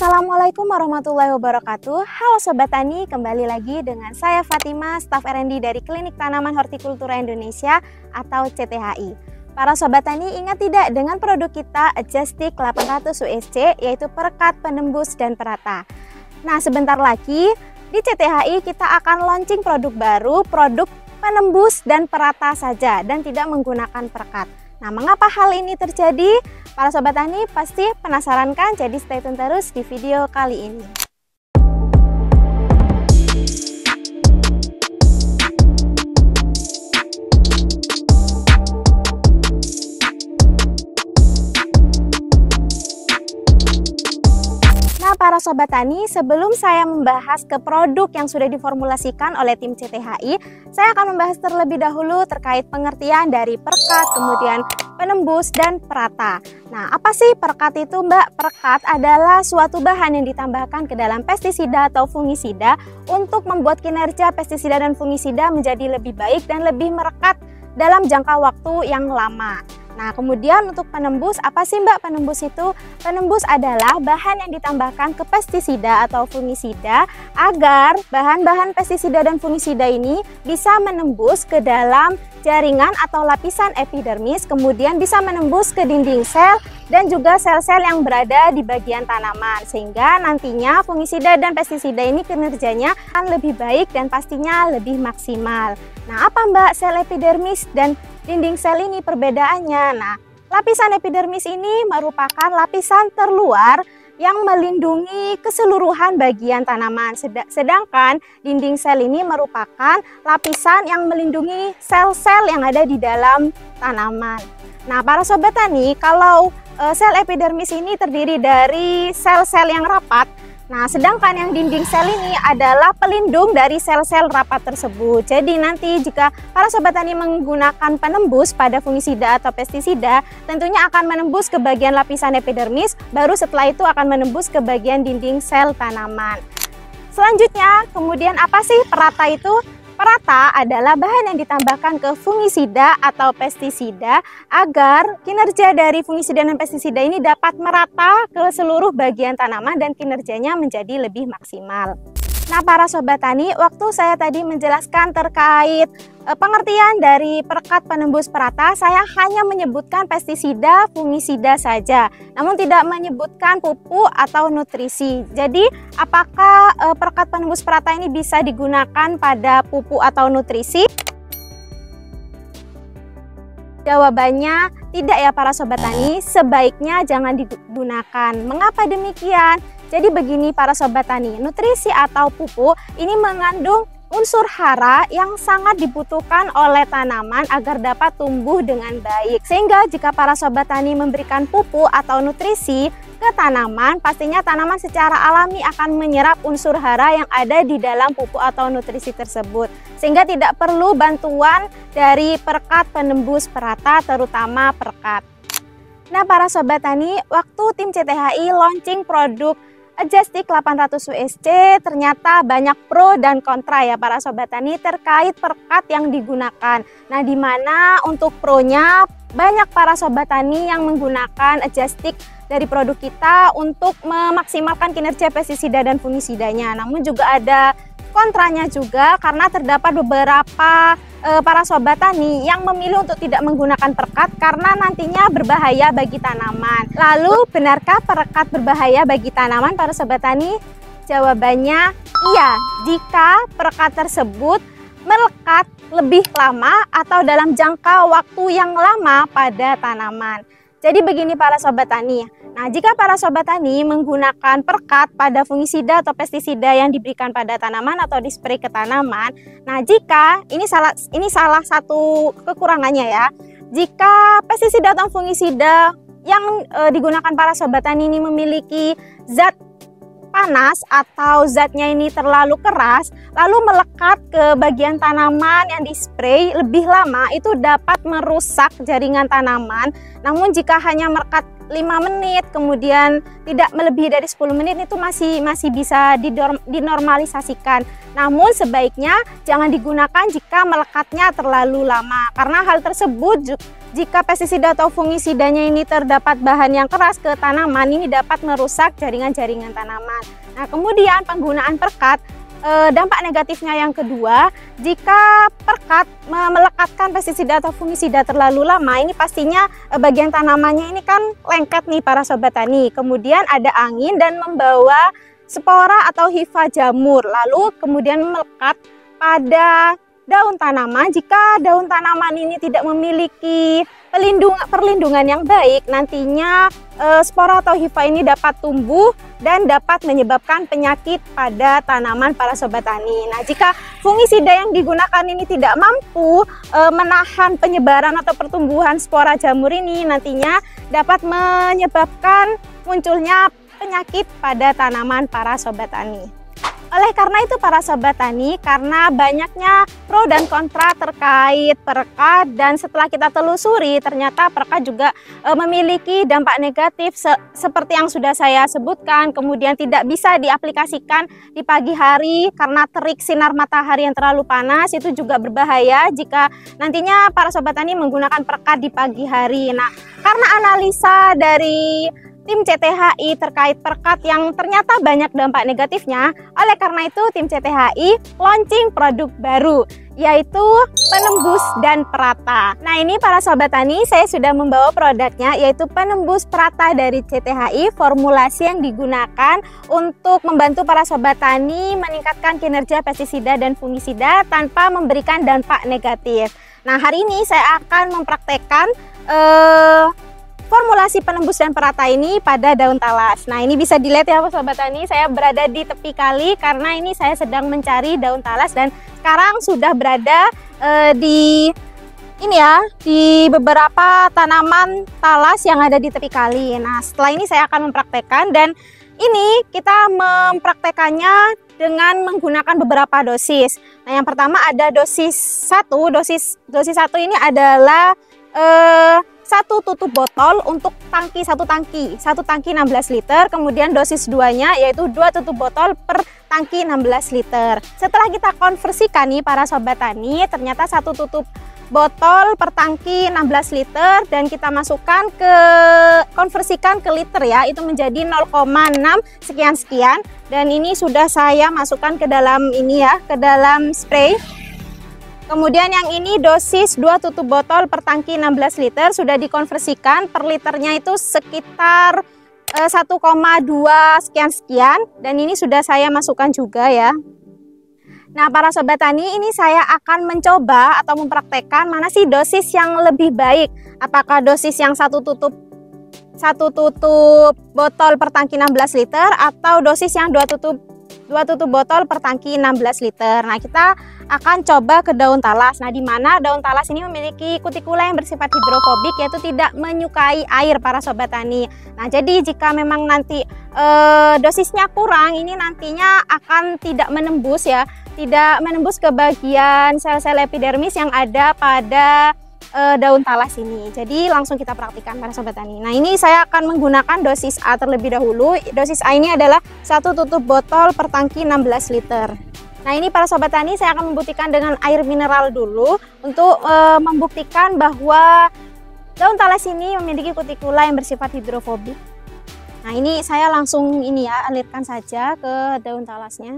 Assalamualaikum warahmatullahi wabarakatuh. Halo Sobat Tani, kembali lagi dengan saya Fatima, staf R&D dari Klinik Tanaman Hortikultura Indonesia atau CTHI. Para Sobat Tani ingat tidak dengan produk kita Adjustic 800 USC, yaitu perekat, penembus, dan perata. Nah, sebentar lagi di CTHI kita akan launching produk baru, produk penembus dan perata saja dan tidak menggunakan perekat. Nah, mengapa hal ini terjadi? Para Sobat Tani pasti penasaran kan? Jadi stay tune terus di video kali ini. Para Sobat Tani, sebelum saya membahas ke produk yang sudah diformulasikan oleh tim CTHI, saya akan membahas terlebih dahulu terkait pengertian dari perekat, kemudian penembus, dan perata. Nah, apa sih perekat itu, Mbak? Perekat adalah suatu bahan yang ditambahkan ke dalam pestisida atau fungisida untuk membuat kinerja pestisida dan fungisida menjadi lebih baik dan lebih merekat dalam jangka waktu yang lama. Nah, kemudian untuk penembus, apa sih Mbak penembus itu? Penembus adalah bahan yang ditambahkan ke pestisida atau fungisida agar bahan-bahan pestisida dan fungisida ini bisa menembus ke dalam jaringan atau lapisan epidermis, kemudian bisa menembus ke dinding sel dan juga sel-sel yang berada di bagian tanaman, sehingga nantinya fungisida dan pestisida ini kinerjanya akan lebih baik dan pastinya lebih maksimal. Nah, apa Mbak sel epidermis dan dinding sel ini perbedaannya? Nah, lapisan epidermis ini merupakan lapisan terluar yang melindungi keseluruhan bagian tanaman, sedangkan dinding sel ini merupakan lapisan yang melindungi sel-sel yang ada di dalam tanaman. Nah, para Sobat Tani, kalau sel epidermis ini terdiri dari sel-sel yang rapat, nah, sedangkan yang dinding sel ini adalah pelindung dari sel-sel rapat tersebut. Jadi nanti jika para Sobat Tani menggunakan penembus pada fungisida atau pestisida, tentunya akan menembus ke bagian lapisan epidermis, baru setelah itu akan menembus ke bagian dinding sel tanaman. Selanjutnya, kemudian apa sih perata itu? Perata adalah bahan yang ditambahkan ke fungisida atau pestisida agar kinerja dari fungisida dan pestisida ini dapat merata ke seluruh bagian tanaman dan kinerjanya menjadi lebih maksimal. Nah, para Sobat Tani, waktu saya tadi menjelaskan terkait pengertian dari perekat, penembus, perata, saya hanya menyebutkan pestisida, fungisida saja, namun tidak menyebutkan pupuk atau nutrisi. Jadi, apakah perekat, penembus, perata ini bisa digunakan pada pupuk atau nutrisi? Jawabannya tidak ya para Sobat Tani, sebaiknya jangan digunakan. Mengapa demikian? Jadi begini para Sobat Tani, nutrisi atau pupuk ini mengandung unsur hara yang sangat dibutuhkan oleh tanaman agar dapat tumbuh dengan baik. Sehingga jika para Sobat Tani memberikan pupuk atau nutrisi ke tanaman, pastinya tanaman secara alami akan menyerap unsur hara yang ada di dalam pupuk atau nutrisi tersebut. Sehingga tidak perlu bantuan dari perekat, penembus, perata, terutama perekat. Nah, para Sobat Tani, waktu tim CTHI launching produk Adjustic 800 USC, ternyata banyak pro dan kontra ya para Sobat Tani terkait perekat yang digunakan. Nah, di mana untuk pronya banyak para Sobat Tani yang menggunakan Adjustic dari produk kita untuk memaksimalkan kinerja pestisida dan fungisidanya. Namun juga ada kontranya juga karena terdapat beberapa para Sobat Tani yang memilih untuk tidak menggunakan perekat karena nantinya berbahaya bagi tanaman. Lalu, benarkah perekat berbahaya bagi tanaman para Sobat Tani? Jawabannya iya, jika perekat tersebut melekat lebih lama atau dalam jangka waktu yang lama pada tanaman. Jadi begini para Sobat Tani. Nah, jika para Sobat Tani menggunakan perekat pada fungisida atau pestisida yang diberikan pada tanaman atau dispray ke tanaman, nah jika ini salah satu kekurangannya ya. Jika pestisida atau fungisida yang digunakan para Sobat Tani ini memiliki zat panas atau zatnya ini terlalu keras, lalu melekat ke bagian tanaman yang dispray lebih lama, itu dapat merusak jaringan tanaman. Namun jika hanya melekat 5 menit, kemudian tidak melebihi dari 10 menit, itu masih bisa dinormalisasikan. Namun sebaiknya jangan digunakan jika melekatnya terlalu lama, karena hal tersebut jika pestisida atau fungisidanya ini terdapat bahan yang keras ke tanaman, ini dapat merusak jaringan-jaringan tanaman. Nah, kemudian penggunaan perekat, dampak negatifnya yang kedua, jika perekat melekatkan pestisida atau fungisida terlalu lama, ini pastinya bagian tanamannya ini kan lengket nih para sobat tani. Kemudian ada angin dan membawa spora atau hifa jamur, lalu kemudian melekat pada daun tanaman. Jika daun tanaman ini tidak memiliki perlindungan yang baik, nantinya spora atau hifa ini dapat tumbuh dan dapat menyebabkan penyakit pada tanaman para sobat tani. Nah, jika fungisida yang digunakan ini tidak mampu menahan penyebaran atau pertumbuhan spora jamur ini, nantinya dapat menyebabkan munculnya penyakit pada tanaman para sobat tani. Oleh karena itu para sobat tani, karena banyaknya pro dan kontra terkait perekat, dan setelah kita telusuri ternyata perekat juga memiliki dampak negatif seperti yang sudah saya sebutkan. Kemudian tidak bisa diaplikasikan di pagi hari karena terik sinar matahari yang terlalu panas, itu juga berbahaya jika nantinya para sobat tani menggunakan perekat di pagi hari. Nah, karena analisa dari tim CTHI terkait perekat yang ternyata banyak dampak negatifnya, oleh karena itu tim CTHI launching produk baru, yaitu penembus dan perata. Nah, ini para sobat tani, saya sudah membawa produknya, yaitu penembus perata dari CTHI, formulasi yang digunakan untuk membantu para sobat tani meningkatkan kinerja pestisida dan fungisida tanpa memberikan dampak negatif. Nah, hari ini saya akan mempraktekkan formulasi penembus dan perata ini pada daun talas. Nah, ini bisa dilihat ya sobat tani, saya berada di tepi kali karena ini saya sedang mencari daun talas dan sekarang sudah berada di beberapa tanaman talas yang ada di tepi kali. Nah, setelah ini saya akan mempraktekkan, dan ini kita mempraktekannya dengan menggunakan beberapa dosis. Nah, yang pertama ada dosis 1. Dosis 1 ini adalah 1 tutup botol untuk satu tangki 16 liter. Kemudian dosis 2-nya yaitu 2 tutup botol per tangki 16 liter. Setelah kita konversikan nih para sobat tani, ternyata 1 tutup botol per tangki 16 liter, dan kita masukkan konversikan ke liter ya, itu menjadi 0,6 sekian-sekian, dan ini sudah saya masukkan ke dalam ini ya, ke dalam spray. Kemudian yang ini dosis 2 tutup botol per tangki 16 liter sudah dikonversikan, per liternya itu sekitar 1,2 sekian-sekian, dan ini sudah saya masukkan juga ya. Nah, para sobat tani, ini saya akan mencoba atau mempraktekkan mana sih dosis yang lebih baik. Apakah dosis yang 1 tutup botol per tangki 16 liter atau dosis yang 2 tutup botol per tangki 16 liter. Nah, kita akan coba ke daun talas. Nah, di mana daun talas ini memiliki kutikula yang bersifat hidrofobik, yaitu tidak menyukai air para sobat tani. Nah, jadi jika memang nanti dosisnya kurang, ini nantinya akan tidak menembus ya, tidak menembus ke bagian sel-sel epidermis yang ada pada daun talas ini. Jadi langsung kita praktikkan para sobat tani. Nah, ini saya akan menggunakan dosis A terlebih dahulu. Dosis A ini adalah 1 tutup botol per tangki 16 liter. Nah, ini para sobat tani, saya akan membuktikan dengan air mineral dulu untuk membuktikan bahwa daun talas ini memiliki kutikula yang bersifat hidrofobik. Nah, ini saya langsung alirkan saja ke daun talasnya,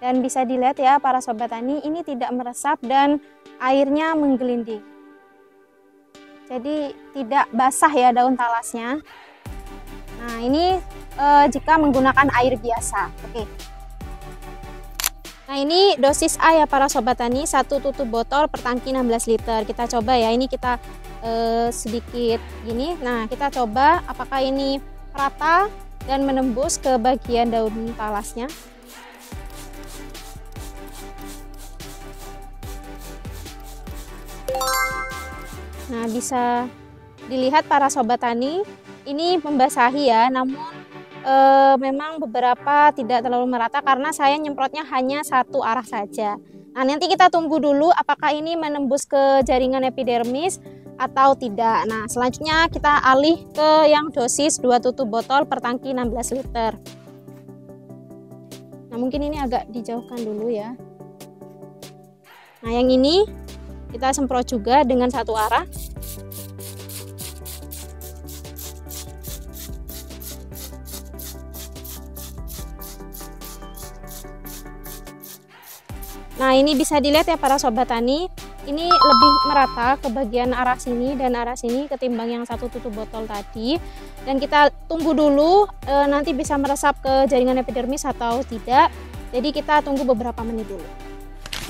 dan bisa dilihat ya para sobat tani, ini tidak meresap dan airnya menggelinding. Jadi tidak basah ya daun talasnya. Nah, ini jika menggunakan air biasa. Oke. Nah, ini dosis A ya para sobat tani, 1 tutup botol per tangki 16 liter. Kita coba ya, ini kita sedikit gini. Nah, kita coba apakah ini rata dan menembus ke bagian daun talasnya. Nah, bisa dilihat para sobat tani, ini membasahi ya, namun memang beberapa tidak terlalu merata karena saya nyemprotnya hanya satu arah saja. Nah, nanti kita tunggu dulu apakah ini menembus ke jaringan epidermis atau tidak. Nah, selanjutnya kita alih ke yang dosis 2 tutup botol per tangki 16 liter. Nah, mungkin ini agak dijauhkan dulu ya. Nah, yang ini kita semprot juga dengan satu arah. Nah, ini bisa dilihat ya para sobat tani, ini lebih merata ke bagian arah sini dan arah sini ketimbang yang satu tutup botol tadi. Dan kita tunggu dulu nanti bisa meresap ke jaringan epidermis atau tidak. Jadi kita tunggu beberapa menit dulu.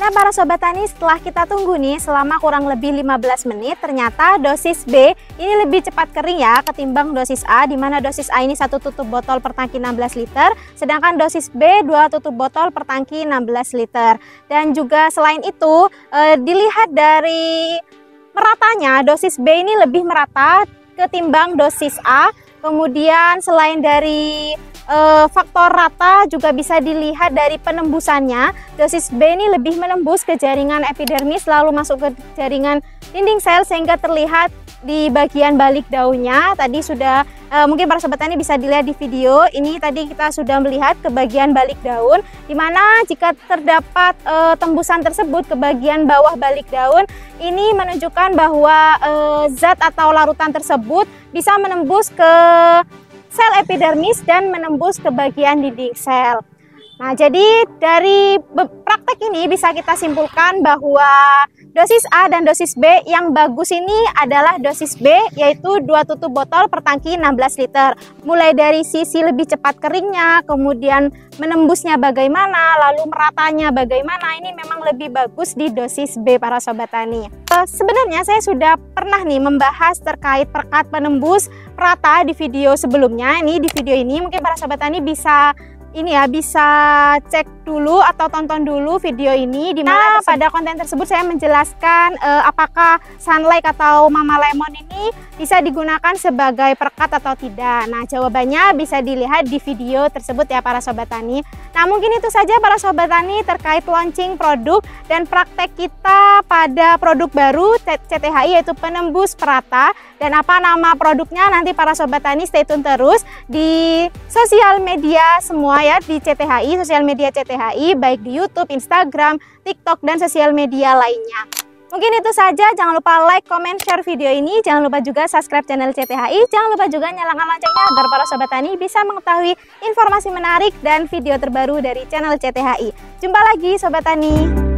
Nah, para sobat tani, setelah kita tunggu nih selama kurang lebih 15 menit, ternyata dosis B ini lebih cepat kering ya ketimbang dosis A, di mana dosis A ini 1 tutup botol per tangki 16 liter, sedangkan dosis B 2 tutup botol per tangki 16 liter. Dan juga selain itu, dilihat dari meratanya, dosis B ini lebih merata ketimbang dosis A. Kemudian selain dari faktor rata juga bisa dilihat dari penembusannya. Dosis B ini lebih menembus ke jaringan epidermis lalu masuk ke jaringan dinding sel sehingga terlihat di bagian balik daunnya. Tadi sudah mungkin para sobat tani bisa dilihat di video ini, tadi kita sudah melihat ke bagian balik daun, dimana jika terdapat tembusan tersebut ke bagian bawah balik daun, ini menunjukkan bahwa zat atau larutan tersebut bisa menembus ke sel epidermis dan menembus ke bagian dinding sel. Nah, jadi dari praktek ini bisa kita simpulkan bahwa dosis A dan dosis B yang bagus ini adalah dosis B, yaitu 2 tutup botol per tangki 16 liter. Mulai dari sisi lebih cepat keringnya, kemudian menembusnya bagaimana, lalu meratanya bagaimana, ini memang lebih bagus di dosis B para sobat tani. Sebenarnya saya sudah pernah nih membahas terkait perekat penembus rata di video sebelumnya. Ini di video ini mungkin para sobat tani bisa bisa cek dulu atau tonton dulu video ini, di mana pada konten tersebut saya menjelaskan apakah Sunlight atau Mama Lemon ini bisa digunakan sebagai perekat atau tidak. Nah, jawabannya bisa dilihat di video tersebut ya para sobat tani. Nah, mungkin itu saja para sobat tani terkait launching produk dan praktek kita pada produk baru CTHI, yaitu penembus perata. Dan apa nama produknya nanti para sobat tani stay tune terus di sosial media semua ya, di CTHI, sosial media CTHI, baik di YouTube, Instagram, TikTok, dan sosial media lainnya. Mungkin itu saja, jangan lupa like, comment, share video ini, jangan lupa juga subscribe channel CTHI, jangan lupa juga nyalakan loncengnya agar para sobat tani bisa mengetahui informasi menarik dan video terbaru dari channel CTHI. Jumpa lagi sobat tani.